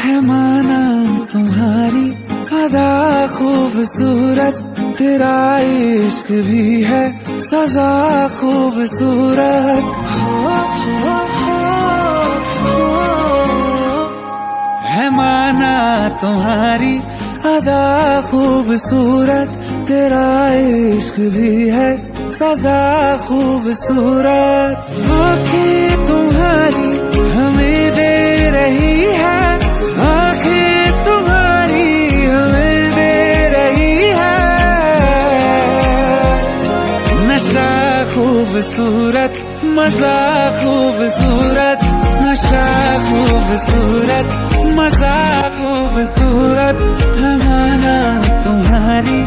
है माना तुम्हारी अदा खूबसूरत, तेरा इश्क भी है सजा खूबसूरत। है माना तुम्हारी अदा खूबसूरत, तेरा इश्क भी है सजा खूबसूरत। आँखें तुम्हारी हमें दे रही है, आँखें तुम्हारी हमें दे रही है नशा खूबसूरत, मजा खूबसूरत, नशा खूबसूरत, मजा खूबसूरत। है माना तुम्हारी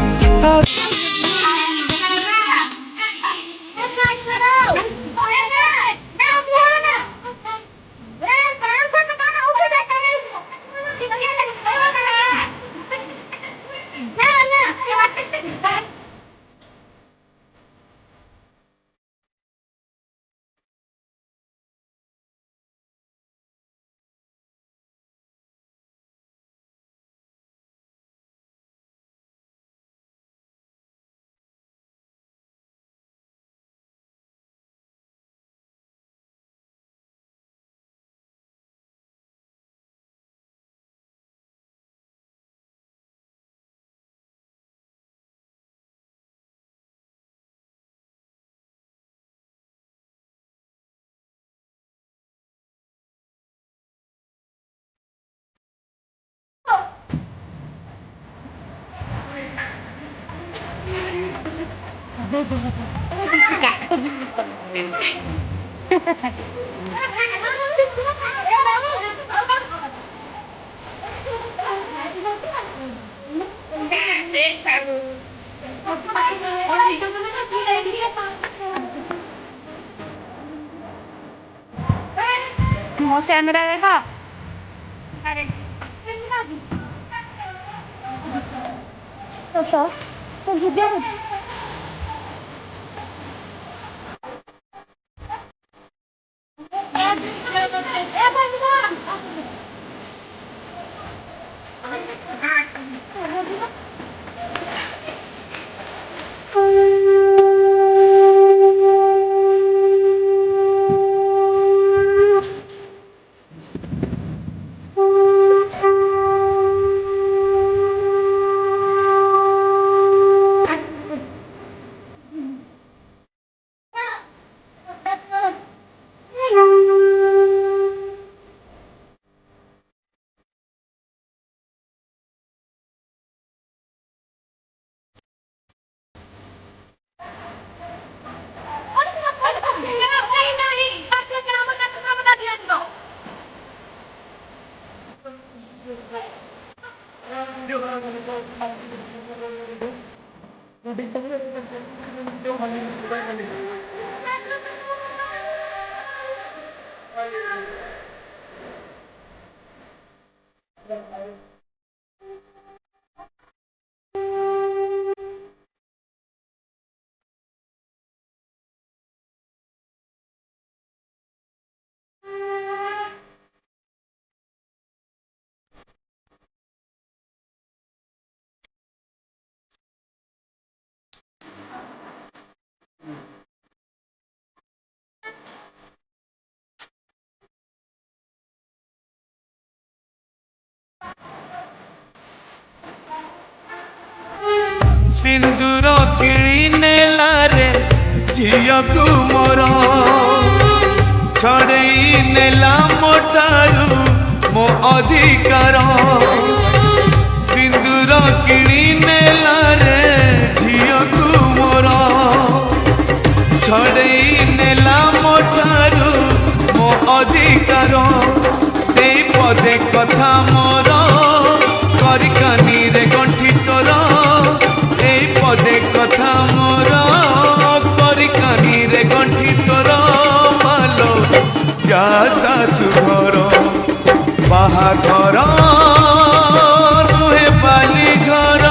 mau saya anda kak? Sosok, kemudian सिंदूर किणी नेला रे झिया को मोर, छड़ई नेला मोठारू मो अधिकार। सिंदूर किणी नेला रे झिया को मोर, छड़ई नेला मोठारू मो अधिकार। ते पदे कथा मोर करिकानी रे गंठी तोर, पदे कथा मोर करिकानी रे गंठी तोर। मालो जा शाशु घर बाहाघर नुहे बाली घर,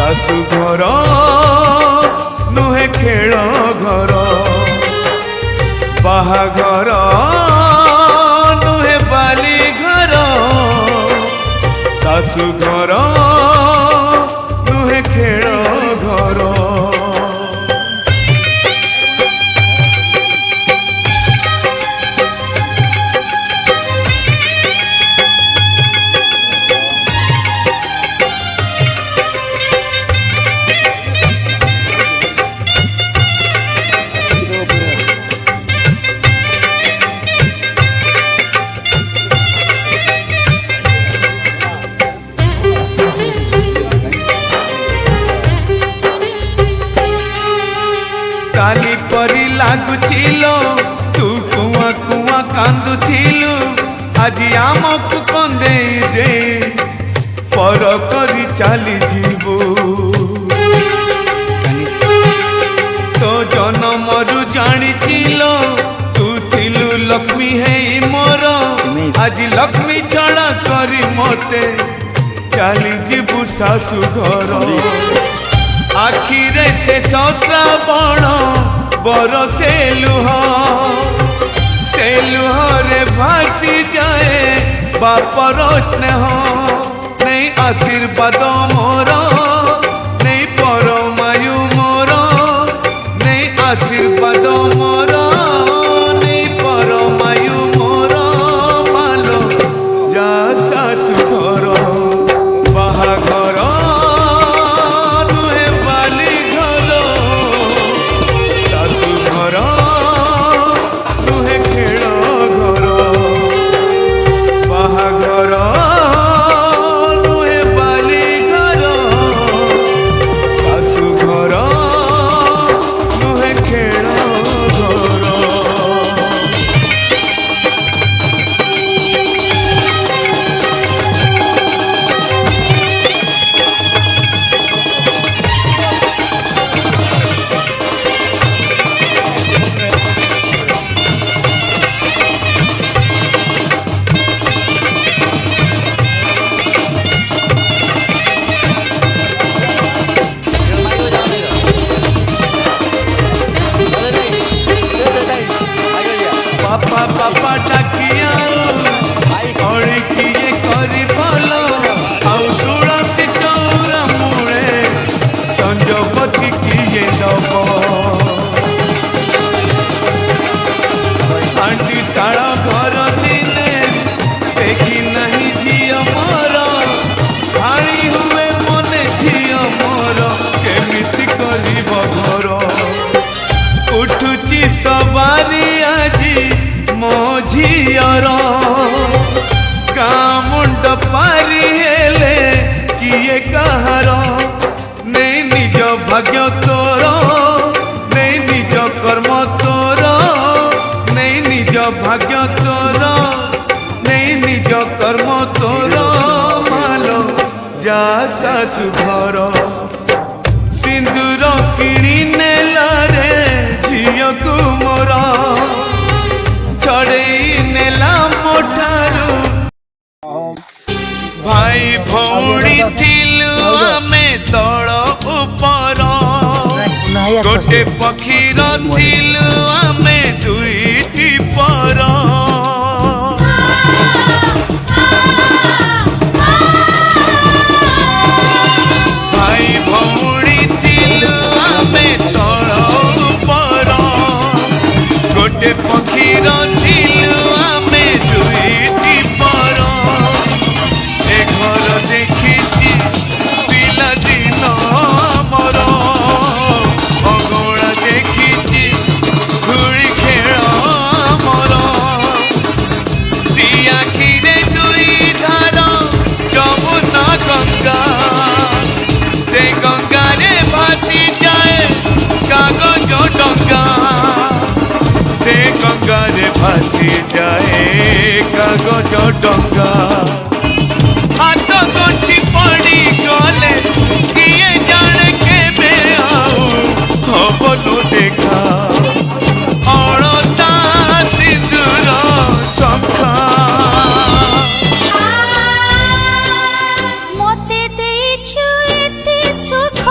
शाशु घर नुहे खेल घर बाहाघर नुहे बाली घर शाशु घर नुहे खेल घर काली परी लागुचिलो तू कुआ कुआ कांदुथिलु आज आमकु कंदे दे पर करी चली जीवु तो जनमरु जानिचिलो तू थिलु लक्ष्मी है मोर आज लक्ष्मी छड़ा करी मते चली जीवु शाशु घर आखिरे से श्रावण बरसे लुह रे भासी जाए बापर स्नेह नहीं आशीर्वाद मोर नहीं परमायु मोर नहीं आशीर्वाद मोर नहीं परमायु मोर मालो जा शाशु घर बाहाघर पापा पापा डाकिया अड़ी किए करी भल आउ तुलसी चौरा मूले संजपति किए दब आंटी शाला घर दिने देखी नहीं झियो मोर भारी हुए मने झियो मोर केमिति करिब घर उठुची सवारी आजी मो झियर गाँ मुंड पारी हेले किए कहार नहीं निज भाग्य तोर नहीं निज कर्म तोर नहीं निज भाग्य तोर नहीं निज कर्म तोर मालो जा शाशु घर सिंदूर किणी नेला रे झियो को मोर छड़ेई नेला मोठारू भाई भौणी थिलु आमे तल उपर गोटे पक्षीर थिलु आमे दुईटी पर भाई भौणी थिलु आमे तल उपर गोटे पक्षीर थिलु आमे दुईटी पर ए घर देखिछि पिला दिन मोर अगोड़ा देखिछि धूली खेल मोर दी आखिरे दुई धार जमुना गंगा से गंगा रे भासी जाए कागज डंगा से गंगा रे भासी जाए कागज डंगा हाथ गंठी पड़ी गले किए जाने केबे आऊ हबनु देखा अड़ता सिंदूर शंखा मते देछु एते सुख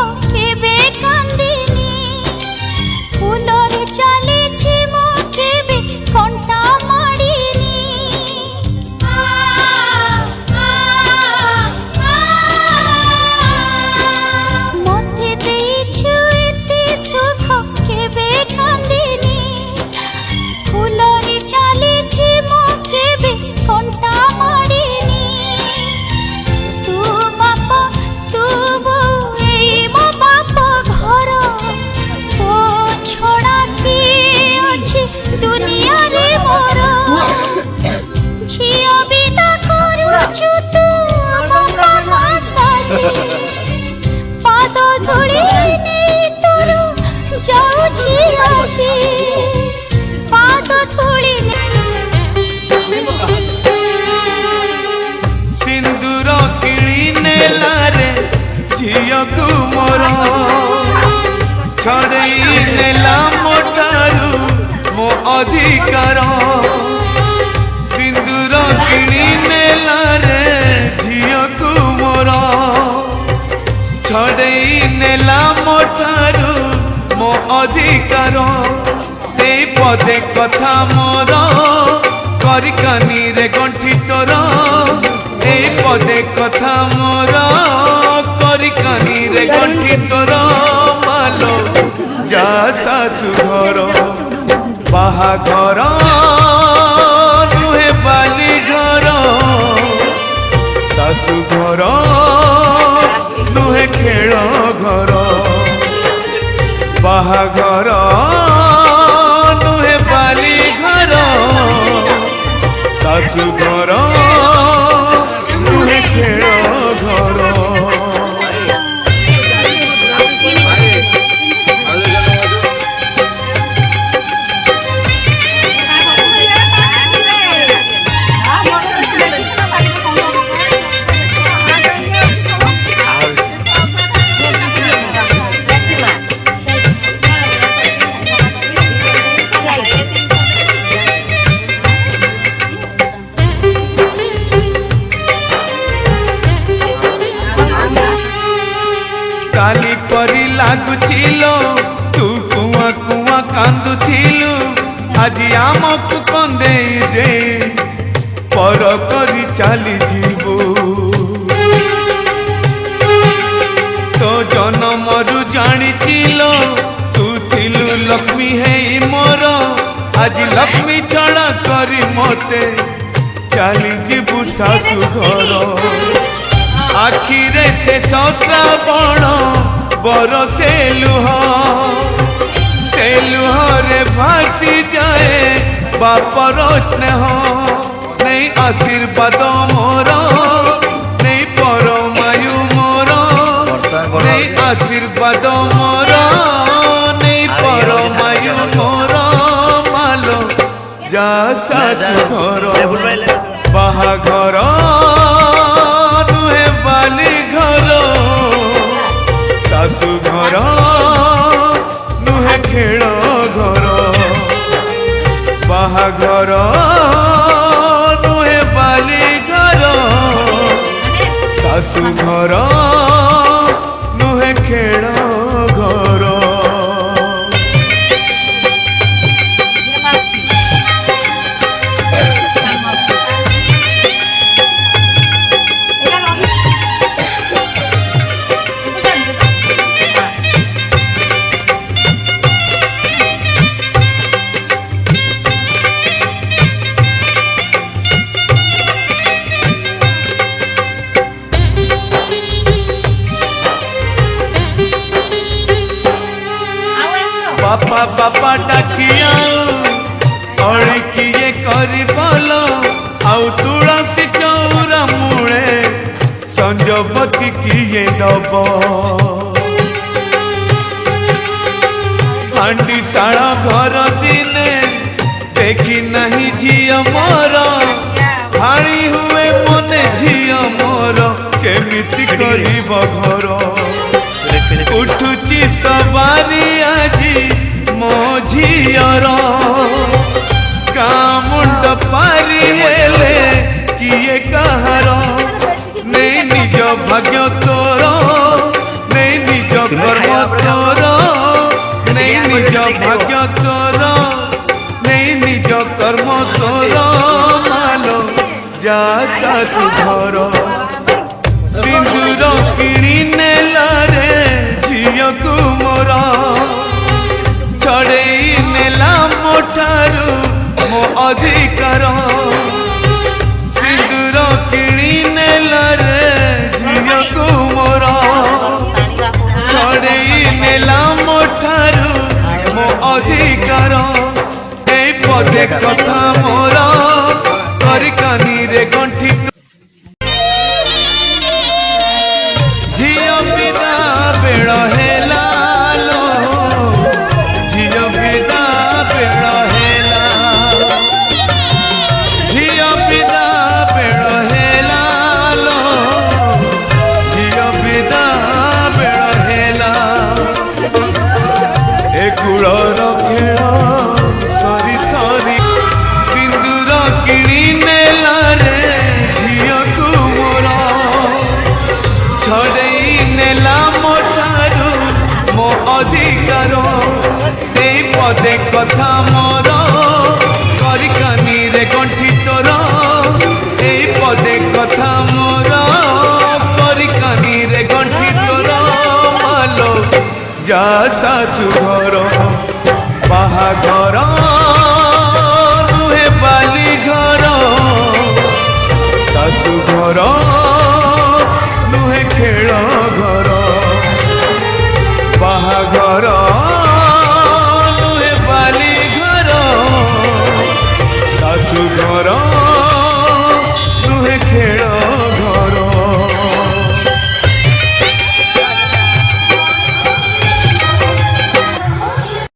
झियो को मोर छड़ई नेला मोठारू मो अधिकार सिंदूर किणी नेला रे झियो को मोर छड़ई नेला मोठारू मो अधिकार से पदे कथा मोर करिकानी रे गंठी तोर ए पदे कथा मोर करिकानी रे गंठी तोर मालो जा सासु घर बाहाघर नुहे बाली घर सासु घर नुहे खेल घर बाहाघर नुहे बाली घर सासु घर नुहे खेल घर काली परी लागुचिलो तू कुआ कुआ कांदुथिलु आज आमकु कंदे दे पर करी चली जीवो तो जनमरु जानिचिलो तू थिलु लक्ष्मी है मोर आज लक्ष्मी छड़ा करी मते चली जीवु सासु घर आखिरे से श्रावण बरसे लुह रे भासी जाए बापर स्नेह नहीं आशीर्वाद मोर नहीं परमायु मोर नहीं आशीर्वाद मोर नहीं परमायु मोर मालो जा सासु घर बाहाघर बाली घर सासु घर नुहे खेल घर बाहाघर नुहे बाली घर सासु घर नुहे खेल घर बापा बापा डाकिया अड़ी किए करी बोल आउ तुलसी चौरा मूले संजपति किए दब हांडी शाला घर दिने देखी नहीं झियो मोर भाड़ी हुए मने झियो मोर केमिति करिब घर उठुची सवारी आजी मो झियर मुंड पारी हेले किए कहार नहीं निज भाग्य तोर नहीं निज कर्म तोर नहीं निज भाग्य तोर नहीं निज कर्म तोर मालो जा सासु घर सिंदूर किणी नेला रे झियो को मोर छड़ई नेला मोठारू मो अधिकार सिंदूर किणी नेला रे झियो को मोर छड़ई नेला मोठारू मो अधिकार ए पदे कथा मोर करिकानी रे गंठी झियो विदा बेड़ हेला लो झियो विदा बेड़ हेला झियो विदा बेड़ हेला लो झियो विदा अधिकार ए पदे कथा मोर करी कानी रे गंठी तोर ए पदे कथा मोर करी कानी रे गंठी तोर मालो जा सासु घर बाहाघर नुहे बाली घर सासु घर